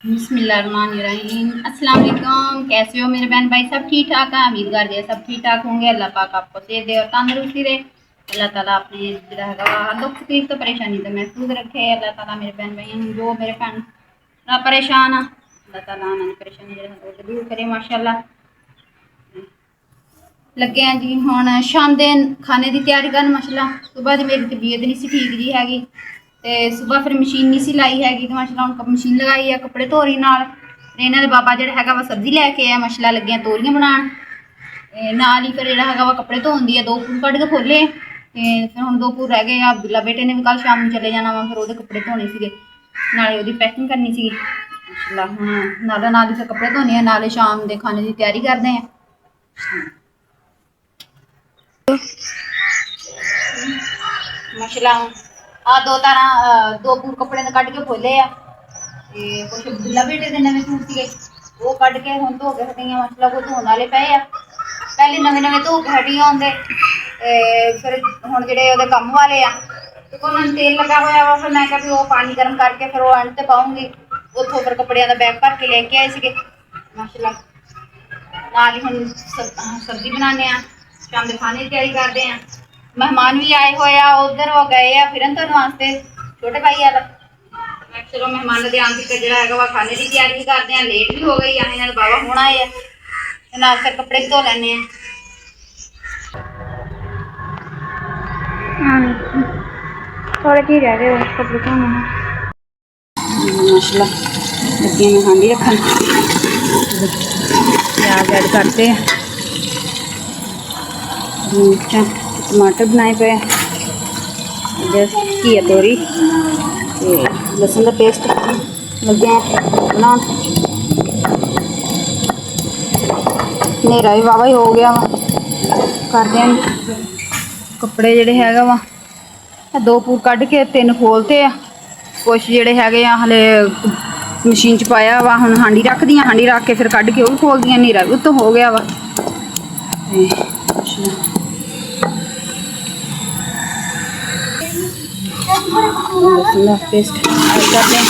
बिस्मिल्लाहिर्रहमानिर्रहीम। अस्सलाम वालेकुम। कैसे हो मेरे बहन भाई? सब ठीक ठाक है? उम्मीद करते हैं सब ठीक ठाक होंगे। अल्लाह पाक आपको सेहत दे और तंदुरुस्ती दे। अल्लाह ताला अपने दुख तकलीफ तो परेशानी तो महफूज रखे। अल्लाह ताला मेरे बहन भाई जो मेरे भैन परेशान आ अल्लाह ताला उन्होंने परेशानी दूर करे माशाअल्लाह। लगे हैं जी हुण शाम दे खाने की तैयारी करन माशाअल्लाह। सुबह की मेरी तबीयत नहीं सी ठीक जी हैगी ते सुबह फिर मशीन नहीं सी लाई हैगी तो माशाअल्लाह हुण मशीन लगाई है कपड़े धो रही नाल। इन्हां दे बाबा जिहड़ा हैगा वा सब्जी लैके आया माशाअल्लाह लगे हैं तोरियां बनाउण नाल ही फिर जिहड़ा हैगा वा कपड़े धोन दी 2 पूर कढ के खोले ते फिर हुण 2 पूर रह गए। अब्दुल्ला बेटे ने भी कल शाम नूं चले जाना वा फिर ओहदे कपड़े धोने सीगे नाले ओहदी पैकिंग करनी सीगी माशाअल्लाह। हुण नाल ही फिर कपड़े धोने नाले शाम दे खाने की तैयारी करदे हैं। माशाअल्लाह आ 2 तारा 2 पूर कपड़े कढ़ के खोले आ ते कुछ अब्दुल्ला बेटे दे नवें सूट सीगे वो कढ़ के हुण धो के हटी माशाअल्लाह। कोई धोने वाले पे आ पहले नवें धो के हटी आउंदे फिर हुण जिहड़े ओहदे कम्म वाले आ उन्होंने तेल लगा होया वा फिर मैं कहा भी वो पानी गर्म करके फिर वो एंड ते पाऊंगी उतों फिर कपड़ियां दा बैग भर के लेके आए सीगे माशाअल्लाह। नाल ही हुण सब्जी बनाने आ शाम के खाने की तैयारी करते हैं। मेहमान भी आए हुए आ उधर वो गए आ फिरन तुरन वास्ते छोटे भाई वाला मैं चलो मेहमान के आन तक जो है खाने की तैयारी भी करते हैं। लेट भी हो गई है इन्होंने बाबा होना है नाल फिर कपड़े भी धो लैने थोड़े जी रह गए कपड़े धोने माशाल्लाह। लगे मैं हांडी रखन प्याज ऐड करते हैं मिर्चा टमाटर बनाए पे घिया तोरी लसन का पेस्ट लगे बना नेरा भी वाहवा ही हो गया वा करते हैं कपड़े जोड़े है वा 2 पूर कढ़ के 3 खोलते कुछ जोड़े है हले मशीन च पाया वा हुण हांडी रख दी हांडी रख के फिर कढ़ के वो भी खोल दी नेरा भी उत्तों हो गया वा पेस्ट ऐड करते हैं।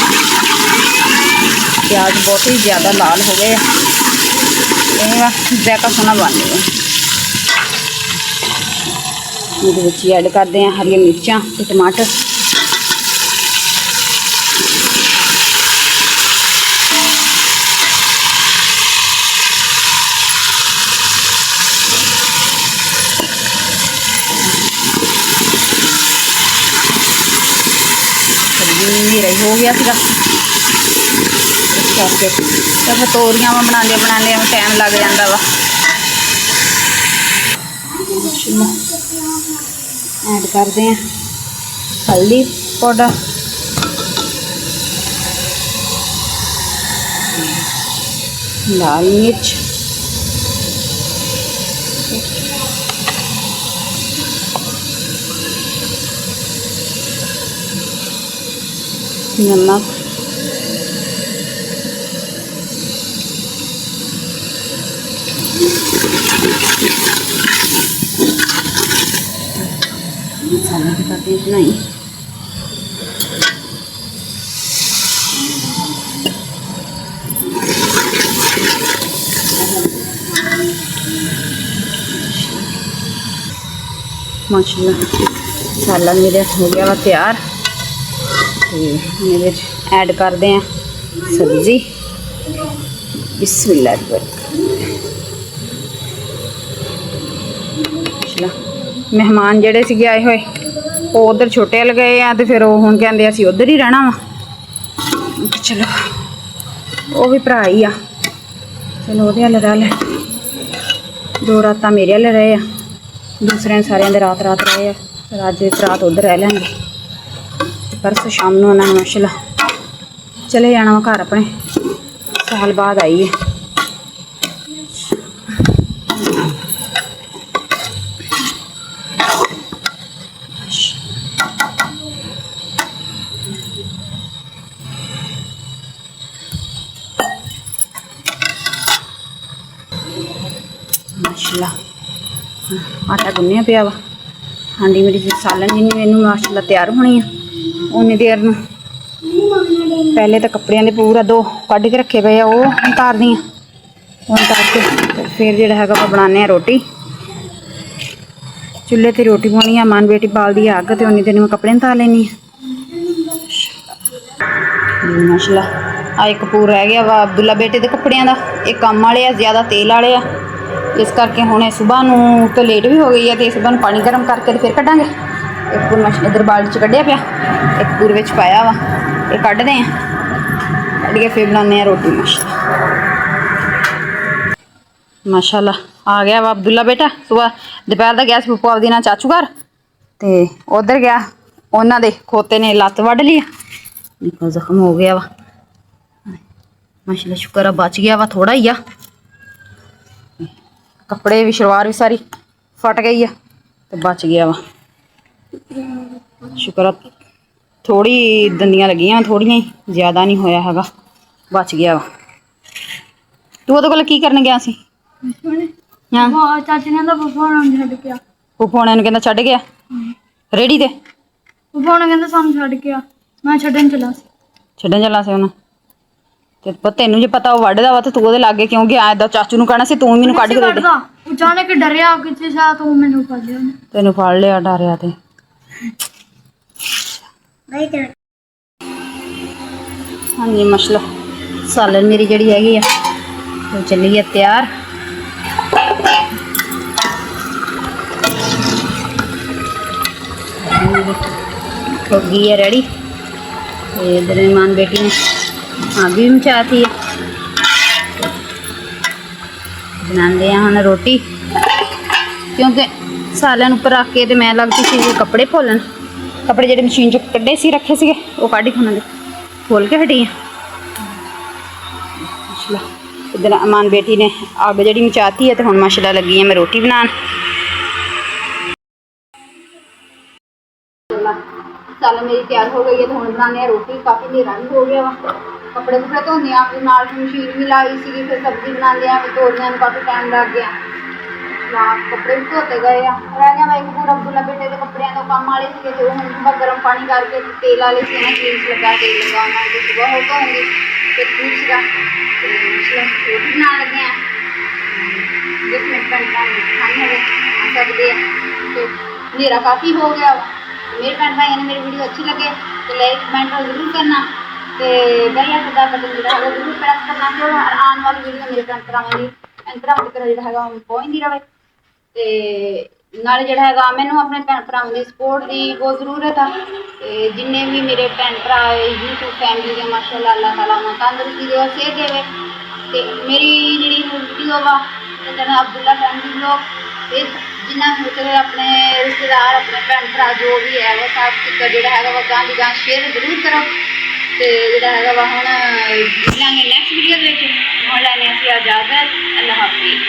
प्याज बहुत ही ज़्यादा लाल हो गए जैका सोना बन गया ये ऐड करते हैं हरी मिर्चा तो टमाटर रही हो गया सीगा करके तो फिर तोरियां बनाने टाइम लग जाता वा। ऐड करते हैं हल्दी पाउडर लाल मिर्च नमक मसाला भी करते इतना ही माशाल्लाह। मसाला मेरे हो गया वा तैयार मेरे ऐड करते हैं सब्जी बिस्मिल्लाह। मेहमान जेडे सी आए हुए वो उधर छोटे वाल गए हैं तो फिर हुण कहते असीं उधर ही रहना वा चलो वो भी भरा ही आ चलो वो हल रह ले 2 रात मेरे हल रहे दूसरे सारे रात रहे आ फिर अज एक रात उधर रह लेंगे परसों शाम को उन्होंने माशाल्लाह चले जाना वा घर अपने साल बाद आई है। माशाल्लाह आटा गुन्निया पिया वा हांडी मेरी सालन जिन्नी मैनू माशाल्लाह तैयार होनी है उन्नी देर नूं ਪਹਿਲੇ ਤਾਂ ਕੱਪੜਿਆਂ ਦੇ ਪੂਰਾ 2 ਕੱਢ ਕੇ ਰੱਖੇ ਪਏ ਆ, ਉਹ ਉਤਾਰਦੀ ਹਾਂ। ਉਹ ਉਤਾਰ ਕੇ ਤੇ ਫਿਰ ਜਿਹੜਾ ਹੈਗਾ ਆਪਾਂ ਬਣਾਉਂਦੇ ਹਾਂ ਰੋਟੀ। ਚੁੱਲ੍ਹੇ 'ਤੇ ਰੋਟੀ ਪਾਉਣੀ ਆ, ਮਨ ਬੇਟੀ ਬਾਲਦੀ ਆ ਅੱਗ, ਤੇ ਉਨੀ ਦੇਰ ਮੈਂ ਕੱਪੜੇ ਉਤਾਰ ਲੈਂਦੀ ਹਾਂ। ਮਾਸ਼ਾਅੱਲਾ ਆ ਇੱਕ ਪੂਰ ਰਹਿ ਗਿਆ ਵਾ ਅਬਦੁੱਲਾ ਬੇਟੇ ਦੇ ਕੱਪੜਿਆਂ ਦਾ। ਇਹ ਕੰਮ ਵਾਲੇ ਆ, ਜ਼ਿਆਦਾ ਤੇਲ ਵਾਲੇ ਆ, ਇਸ ਕਰਕੇ ਹੁਣ ਇਹ ਸੁਬਾਹ ਨੂੰ ਤਾਂ ਲੇਟ ਵੀ ਹੋ ਗਈ ਆ, ਤੇ ਸੁਬਾਹ ਨੂੰ ਪਾਣੀ ਗਰਮ ਕਰਕੇ ਤੇ ਫਿਰ ਕੱਢਾਂਗੇ। ਇੱਕ ਪੂਰ ਮਸ਼ ਇੱਧਰ ਬਾਲਟੀ 'ਚ ਕੱਢਿਆ ਪਿਆ, ਇੱਕ ਪੂਰ ਵਿੱਚ ਪਾਇਆ ਵਾ, ਇਹ ਕੱਢਦੇ ਹਾਂ। ਕੱਢ ਕੇ ਫਿਰ ਬਣਾਉਂਦੇ ਹਾਂ ਰੋਟੀ। ਮਾਸ਼ਾਅੱਲਾ ਆ ਗਿਆ ਵਾ ਅਬਦੁੱਲਾ ਬੇਟਾ। ਸੁਬਾਹ ਦੁਪਹਿਰ ਦਾ ਗਿਆ ਸੀ ਫੁੱਫੂ ਆਪਦੀ ਨਾਲ ਚਾਚੂ ਘਰ, ਤੇ ਉੱਧਰ ਗਿਆ, ਉਹਨਾਂ ਦੇ ਖੋਤੇ ਨੇ ਲੱਤ ਵੱਢ ਲਈ, ਨਿੱਕਾ ਜ਼ਖਮ ਹੋ ਗਿਆ ਵਾ। ਮਾਸ਼ਾਅੱਲਾ ਸ਼ੁਕਰ ਆ ਬਚ ਗਿਆ ਵਾ, ਥੋੜਾ ਹੀ ਆ। ਕੱਪੜੇ ਵੀ ਸ਼ਲਵਾਰ ਵੀ ਸਾਰੀ ਫਟ ਗਈ ਆ, ਤੇ ਬਚ ਗਿਆ ਵਾ। ਸ਼ੁਕਰ ਆ ਥੋੜੀ ਦੰਦੀਆਂ ਲੱਗੀਆਂ, ਥੋੜੀਆਂ ਹੀ, ਜ਼ਿਆਦਾ ਨਹੀਂ ਹੋਇਆ ਹੈਗਾ, ਬਚ ਗਿਆ ਵਾ। ਤੂੰ ਉਹਦੇ ਕੋਲ ਕੀ ਕਰਨ ਗਿਆ ਸੀ? ਹਾਂ ਚਾਚੇ ਨੇ ਕਹਿੰਦਾ ਫੁੱਫਾ ਹੋਣਾ ਨੂੰ ਛੱਡ ਕੇ ਆ। ਫੁੱਫੂ ਹੋਣਾ ਨੂੰ ਕਹਿੰਦਾ ਛੱਡ ਗਿਆ ਰੇੜੀ ਤੇ? ਫੁੱਫਾ ਹੋਣਾ ਕਹਿੰਦਾ ਸਾਨੂੰ ਛੱਡ ਕੇ ਆ, ਮੈਂ ਛੱਡਣ ਚੱਲਾ ਸੀ। ਛੱਡਣ ਚੱਲਾ ਸੀ ਉਹਨੂੰ? ਤੇ ਤੈਨੂੰ ਜੇ ਪਤਾ ਉਹ ਵੱਢਦਾ ਵਾ, ਤੇ ਤੂੰ ਉਹਦੇ ਲਾਗੇ ਕਿਉਂ ਗਿਆ? ਏਦਾਂ ਚਾਚੂ ਨੂੰ ਕਹਿਣਾ ਸੀ, ਤੂੰ ਮੈਨੂੰ ਕੱਢ ਕੇ ਦੇ ਦੇ। ਅਚਾਨਕ ਡਰਿਆ ਕਿਤੇ ਸ਼ਾਇਦ, ਤੂੰ ਮੈਨੂੰ ਫੜ ਲਿਆ। ਤੈਨੂੰ ਫੜ ਲਿਆ ਡਰਿਆ ਤੇ। ਹਾਂਜੀ ਮਸਲਾ ਸਾਲਨ ਮੇਰੀ ਜਿਹੜੀ ਹੈਗੀ ਆ ਉਹ ਚੱਲੀ ਆ ਤਿਆਰ। ਹੋ ਗਈ ਹੈ ਰੈਡੀ। ਤੇ इधर मेहमान बेटी ने आग भी मचाती है। बनाते हैं हम रोटी, क्योंकि सालन उपर रख के मैं लगती सी कपड़े खोलन। कपड़े जो मशीन चो कड्डे सी रखे थे वो कढ़ के उन्होंने खोल के हटी हैं। इधर अमान बेटी ने अग जी मचाती है, तो हुण माशाअल्लाह लगी है मैं रोटी बनान। साल मेरी तैयार हो गई है, तो हुण बनाने रोटी। काफ़ी नेरा भी हो गया वा। कपड़े कुपड़े धोने नाल मशीन भी लाई सी, फिर सब्जी बनाते हैं, तोड़ने में काफ़ी टाइम लग गया। कपड़े भी धोते गए रह गया। मैं एक पूरा अब्दुल्ला बेटे के कपड़े तो काम वाले थे, जो हम सुबह गर्म पानी करके तेल वाले से ना क्रीम्स लगा, तेल लगा उन्होंने सुबह हो धोऊंगी। फिर दूध का रोटी बना लगे हैं। 10 मिनट खाने हो सकते हैं। तो मेरा काफ़ी हो गया। मेरे भैन भाई ने मेरी वीडियो अच्छी लगे तो लाइक कमेंट जरूर करना, तो बेल आइकन का बटन जो है जरूर प्रेस करना, तो आने वाली वीडियो मेरे भैन भरावां तक जो है पहुँचती रहे। तो नाले जो है मैनू अपने भैन भरावां की सपोर्ट की बहुत जरूरत है। जिन्ने भी मेरे भैन भरा यूट्यूब फैमिली के माशाअल्लाह अल्लाह ताला उन्हें तंदुरुस्ती दे, सेहत देवे। तो मेरी जी वीडियो वा अब्दुल्ला फैमिली ब्लॉग, जिन्हें अपने रिश्तेदार अपने भैन भरा जो भी है वो सब तक जो है गांह की गांह शेयर जरूर करो। तो जोड़ा है हम मिलेंगे नैक्सट वीडियो हम लैने इजाजत। अल्लाह हाफिज़।